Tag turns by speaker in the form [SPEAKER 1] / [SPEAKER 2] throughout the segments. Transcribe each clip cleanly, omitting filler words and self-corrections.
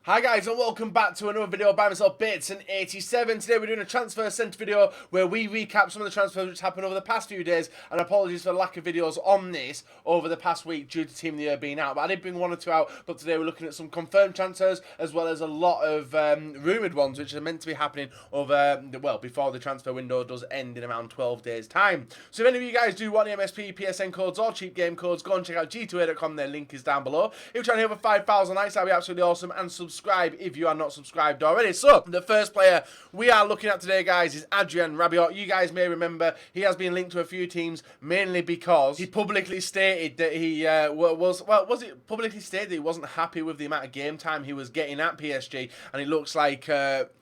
[SPEAKER 1] Hi guys and welcome back to another video by myself, Bits and 87. Today we're doing a transfer centre video where we recap some of the transfers which happened over the past few days, and apologies for the lack of videos on this over the past week due to Team of the Year being out. But I did bring one or two out, but today we're looking at some confirmed transfers as well as a lot of rumoured ones which are meant to be happening over, well, before the transfer window does end in around 12 days time. So if any of you guys do want the MSP, PSN codes or cheap game codes, go and check out g2a.com, their link is down below. If you're trying to hit over 5,000 likes, that'd be absolutely awesome, and subscribe if you are not subscribed already. So, the first player we are looking at today, guys, is Adriano Rabiot. You guys may remember he has been linked to a few teams, mainly because he publicly stated that he was it publicly stated that he wasn't happy with the amount of game time he was getting at PSG, and it looks like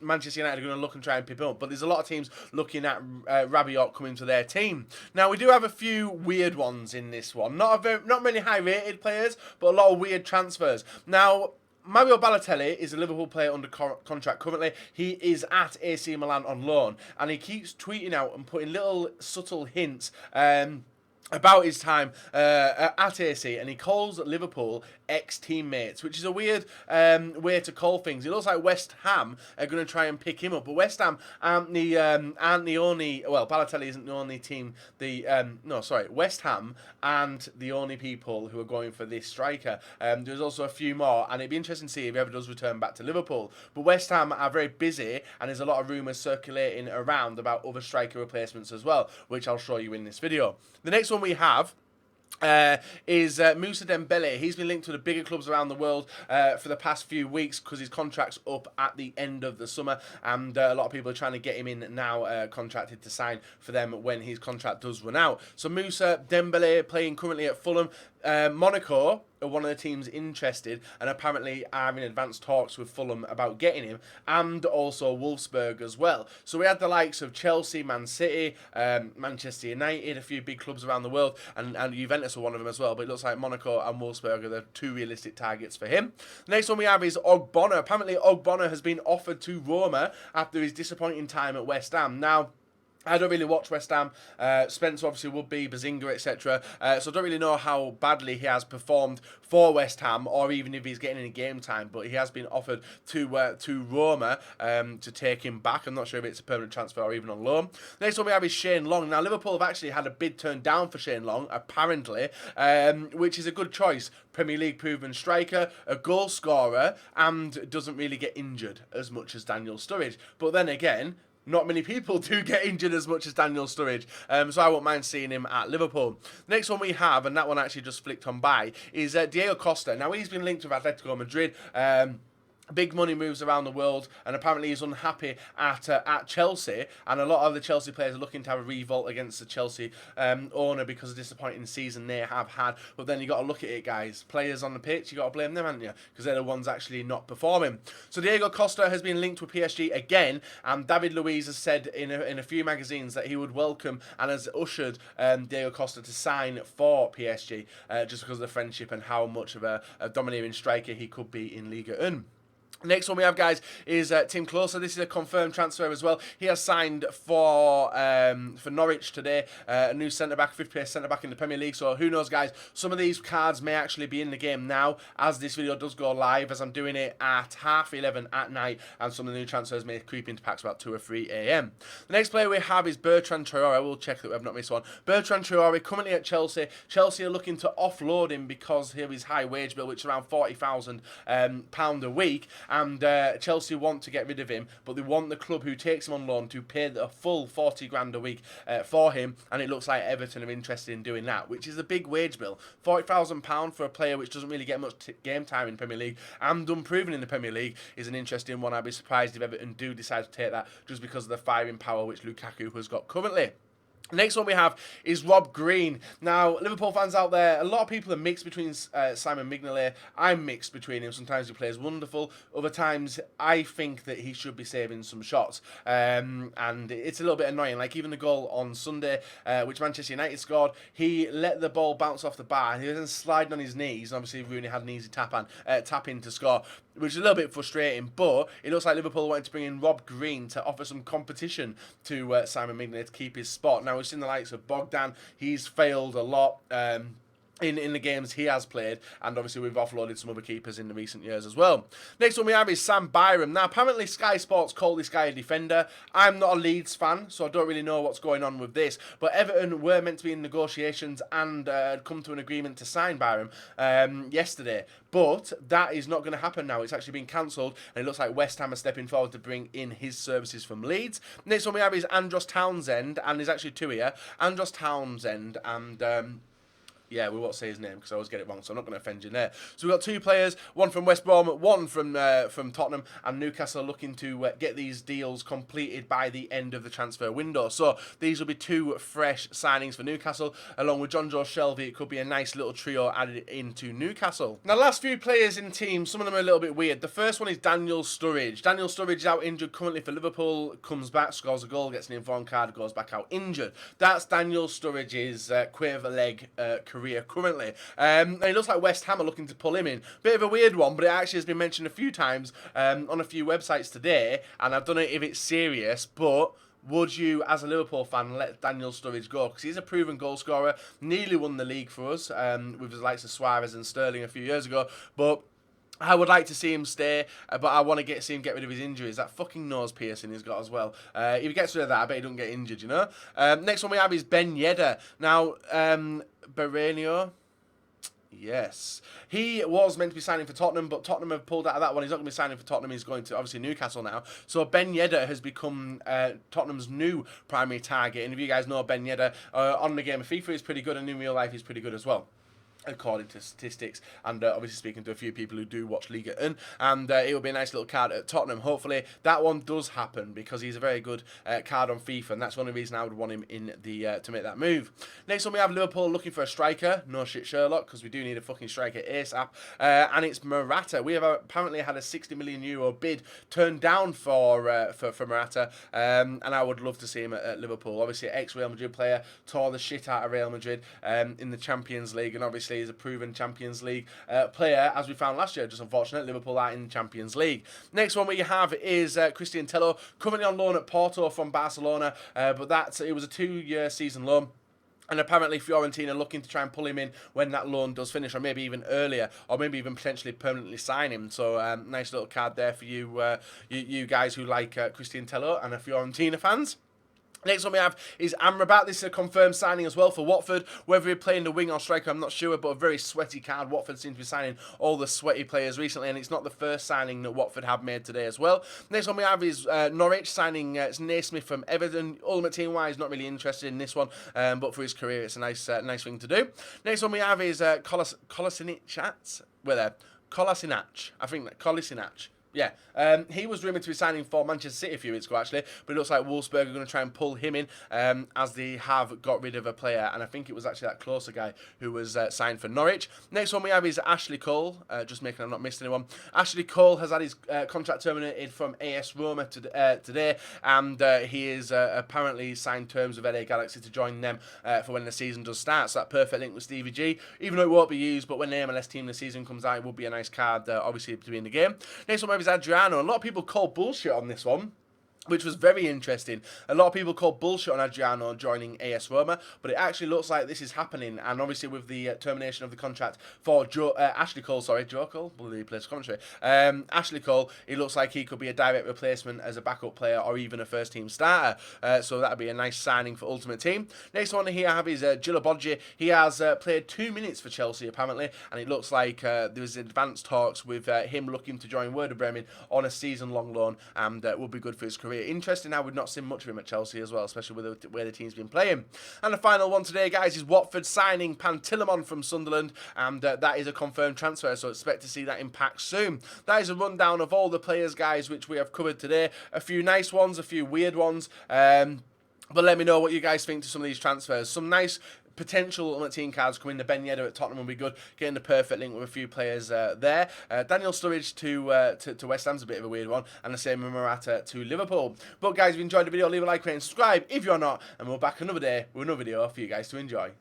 [SPEAKER 1] Manchester United are going to look and try and pick him up. But there's a lot of teams looking at Rabiot coming to their team. Now, we do have a few weird ones in this one. Not many high-rated players, but a lot of weird transfers. Now, Mario Balotelli is a Liverpool player under contract currently. He is at AC Milan on loan, and he keeps tweeting out and putting little subtle hints about his time at AC, and he calls Liverpool ex-teammates, which is a weird way to call things. It looks like West Ham are going to try and pick him up, but West Ham aren't the only, well, Balotelli isn't the only team, West Ham aren't the only people who are going for this striker. There's also a few more, and it'd be interesting to see if he ever does return back to Liverpool. But West Ham are very busy, and there's a lot of rumours circulating around about other striker replacements as well, which I'll show you in this video. The next one we have is Moussa Dembele. He's been linked to the bigger clubs around the world for the past few weeks because his contract's up at the end of the summer, and a lot of people are trying to get him in now, contracted to sign for them when his contract does run out. So Moussa Dembele playing currently at Fulham. Monaco are one of the teams interested, and apparently are in advanced talks with Fulham about getting him, and also Wolfsburg as well. So we had the likes of Chelsea, Man City, Manchester United, a few big clubs around the world, and Juventus are one of them as well. But it looks like Monaco and Wolfsburg are the two realistic targets for him. The next one we have is Ogbonna. Apparently Ogbonna has been offered to Roma after his disappointing time at West Ham. Now, I don't really watch West Ham. Spencer obviously would be, Bazinga, etc. So I don't really know how badly he has performed for West Ham, or even if he's getting any game time. But he has been offered to Roma to take him back. I'm not sure if it's a permanent transfer or even on loan. The next one we have is Shane Long. Now, Liverpool have actually had a bid turned down for Shane Long, apparently, which is a good choice. Premier League proven striker, a goal scorer, and doesn't really get injured as much as Daniel Sturridge. But then again, not many people do get injured as much as Daniel Sturridge, so I won't mind seeing him at Liverpool. Next one we have, and that one actually just flicked on by, is Diego Costa. Now, he's been linked with Atletico Madrid. Big money moves around the world, and apparently he's unhappy at Chelsea, and a lot of the Chelsea players are looking to have a revolt against the Chelsea owner because of the disappointing season they have had. But then you got to look at it, guys. Players on the pitch, you got to blame them, haven't you? Because they're the ones actually not performing. So Diego Costa has been linked with PSG again, and David Luiz has said in a few magazines that he would welcome and has ushered Diego Costa to sign for PSG just because of the friendship and how much of a domineering striker he could be in Liga 1. Next one we have, guys, is Tim Klose. This is a confirmed transfer as well. He has signed for Norwich today, a new centre-back, fifth-place centre-back in the Premier League. So who knows, guys, some of these cards may actually be in the game now as this video does go live, as I'm doing it at 11:30 at night, and some of the new transfers may creep into packs about 2 or 3 a.m. The next player we have is Bertrand Traore. We'll check that we have not missed one. Bertrand Traore, currently at Chelsea. Chelsea are looking to offload him because of his high wage bill, which is around £40,000 a week. And Chelsea want to get rid of him, but they want the club who takes him on loan to pay the full 40 grand a week for him, and it looks like Everton are interested in doing that, which is a big wage bill. £40,000 for a player which doesn't really get much game time in the Premier League and unproven in the Premier League is an interesting one. I'd be surprised if Everton do decide to take that just because of the firing power which Lukaku has got currently. Next one we have is Rob Green. Now, Liverpool fans out there, a lot of people are mixed between Simon Mignolet. I'm mixed between him. Sometimes he plays wonderful. Other times, I think that he should be saving some shots. And it's a little bit annoying. Like, even the goal on Sunday, which Manchester United scored, he let the ball bounce off the bar, and he was then sliding on his knees. And obviously, Rooney had an easy tap in to score, which is a little bit frustrating. But it looks like Liverpool wanted to bring in Rob Green to offer some competition to Simon Mignolet to keep his spot. Now, we've seen the likes of Bogdan. He's failed a lot. in the games he has played, and obviously we've offloaded some other keepers in the recent years as well. Next one we have is Sam Byram. Now, apparently Sky Sports call this guy a defender. I'm not a Leeds fan, so I don't really know what's going on with this, but Everton were meant to be in negotiations and had come to an agreement to sign Byram yesterday, but that is not going to happen now. It's actually been cancelled, and it looks like West Ham are stepping forward to bring in his services from Leeds. Next one we have is Andros Townsend, and there's actually two here. Andros Townsend and... yeah, we won't say his name because I always get it wrong, so I'm not going to offend you there. So we've got two players, one from West Brom, one from Tottenham, and Newcastle are looking to get these deals completed by the end of the transfer window. So these will be two fresh signings for Newcastle, along with John Joe Shelby. It could be a nice little trio added into Newcastle. Now, last few players in the team, some of them are a little bit weird. The first one is Daniel Sturridge. Daniel Sturridge is out injured currently for Liverpool, comes back, scores a goal, gets an informed card, goes back out injured. That's Daniel Sturridge's quaver leg career currently. And it looks like West Ham are looking to pull him in. Bit of a weird one, but it actually has been mentioned a few times on a few websites today, and I don't know if it's serious, but would you, as a Liverpool fan, let Daniel Sturridge go? Because he's a proven goal scorer, nearly won the league for us with the likes of Suarez and Sterling a few years ago, but I would like to see him stay, but I want to see him get rid of his injuries. That fucking nose piercing he's got as well. If he gets rid of that, I bet he don't get injured, you know? Next one we have is Ben Yedder. Now, Berenior... yes. He was meant to be signing for Tottenham, but Tottenham have pulled out of that one. He's not going to be signing for Tottenham. He's going to, obviously, Newcastle now. So Ben Yedder has become Tottenham's new primary target. And if you guys know Ben Yedder, on the game of FIFA, he's pretty good, and in real life, he's pretty good as well, according to statistics, and obviously speaking to a few people who do watch Liga 1, and it will be a nice little card at Tottenham. Hopefully that one does happen, because he's a very good card on FIFA, and that's one of the reasons I would want him in the to make that move. Next one we have Liverpool looking for a striker. No shit Sherlock, because we do need a fucking striker ASAP, and it's Morata. We have apparently had a €60 million bid turned down for Morata, and I would love to see him at Liverpool. Obviously, ex-Real Madrid player, tore the shit out of Real Madrid in the Champions League, and obviously is a proven Champions League player, as we found last year. Just unfortunate, Liverpool are in the Champions League. Next one we have is Christian Tello, currently on loan at Porto from Barcelona, but it was a 2-year season loan. And apparently Fiorentina are looking to try and pull him in when that loan does finish, or maybe even earlier, or maybe even potentially permanently sign him. So nice little card there for you, you guys who like Christian Tello and are Fiorentina fans. Next one we have is Amrabat. This is a confirmed signing as well for Watford. Whether he's playing the wing or striker, I'm not sure, but a very sweaty card. Watford seems to be signing all the sweaty players recently, and it's not the first signing that Watford have made today as well. Next one we have is Norwich signing Naismith from Everton. Ultimate Team-wise, not really interested in this one, but for his career, it's a nice thing to do. Next one we have is Kolasinac. I think that Kolasinac. Yeah, he was rumoured to be signing for Manchester City a few weeks ago, actually, but it looks like Wolfsburg are going to try and pull him in, as they have got rid of a player, and I think it was actually that Klose guy who was signed for Norwich. Next one we have is Ashley Cole, just making I've not missed anyone. Ashley Cole has had his contract terminated from AS Roma today, and he is apparently signed terms with LA Galaxy to join them for when the season does start, so that perfect link with Stevie G, even though it won't be used, but when the MLS team this season comes out, it will be a nice card, obviously, to be in the game. Next one we have is Adriano. A lot of people call bullshit on this one, which was very interesting. A lot of people call bullshit on Adriano joining AS Roma, but it actually looks like this is happening, and obviously with the termination of the contract for Ashley Cole, Joe Cole, he plays commentary. Ashley Cole, it looks like he could be a direct replacement as a backup player or even a first-team starter, so that would be a nice signing for Ultimate Team. Next one here I have is Djilobodji. He has played 2 minutes for Chelsea, apparently, and it looks like there's advanced talks with him looking to join Werder Bremen on a season-long loan, and would be good for his career. Interesting how we've not seen much of him at Chelsea as well, especially with the way the team's been playing. And the final one today, guys, is Watford signing Pantilimon from Sunderland, and that is a confirmed transfer, so expect to see that impact soon. That is a rundown of all the players, guys, which we have covered today. A few nice ones, a few weird ones, but let me know what you guys think to some of these transfers. Some nice potential Ultimate Team cards coming. The Ben Yedder at Tottenham will be good. Getting the perfect link with a few players there. Daniel Sturridge to West Ham's a bit of a weird one, and the same with Morata to Liverpool. But guys, if you enjoyed the video, leave a like, rate, and subscribe if you're not, and we'll back another day with another video for you guys to enjoy.